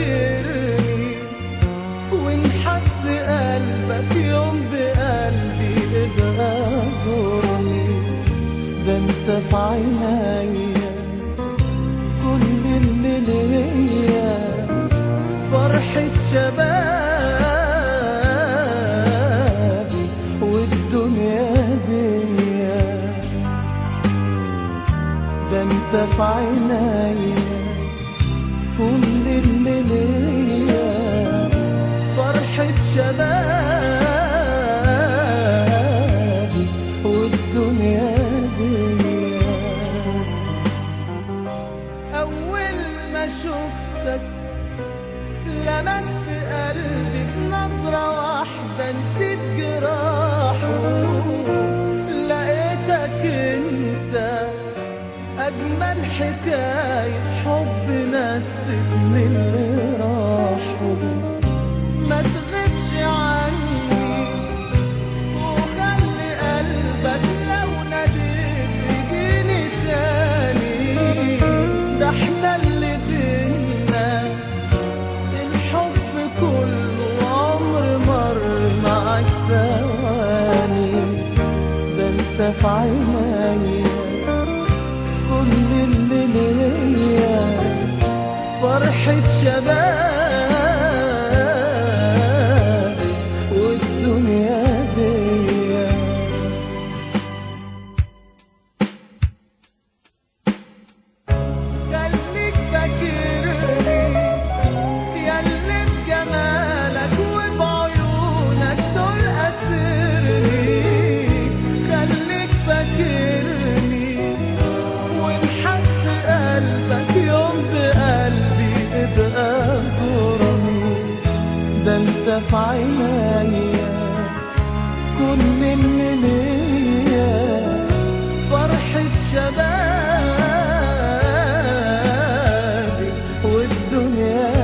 فاكرني وإن حس قلبك يوم بقلبي ابقى زورني. ده انت في عينيا كل اللي ليا، فرحة شبابي والدنيا ديا. ده انت في عينيا كل اللي ليا، فرحة شبابي والدنيا ديا. أول ما شفتك لمست قلبي بنظرة واحدة، نسيت جراحه. لقيتك انت أجمل حكاية حب نستني اللي راحوا. ما تغيبش عني وخلي قلبك لو ناديت يجيني تاني. ده احنا اللي بينا الحب كله عمر مر معاك ثواني. ده انت في عينيا كل اللي ليا، فرحة شبابي والدنيا ديا. خليك فاكرني ياللي بجمالك وبعيونك دول أسرني. خليك فاكرني وإن حس قلبك يوم بقلبي ابقى زورني. ده انت في عينيا كل اللي ليا، فرحة شبابي والدنيا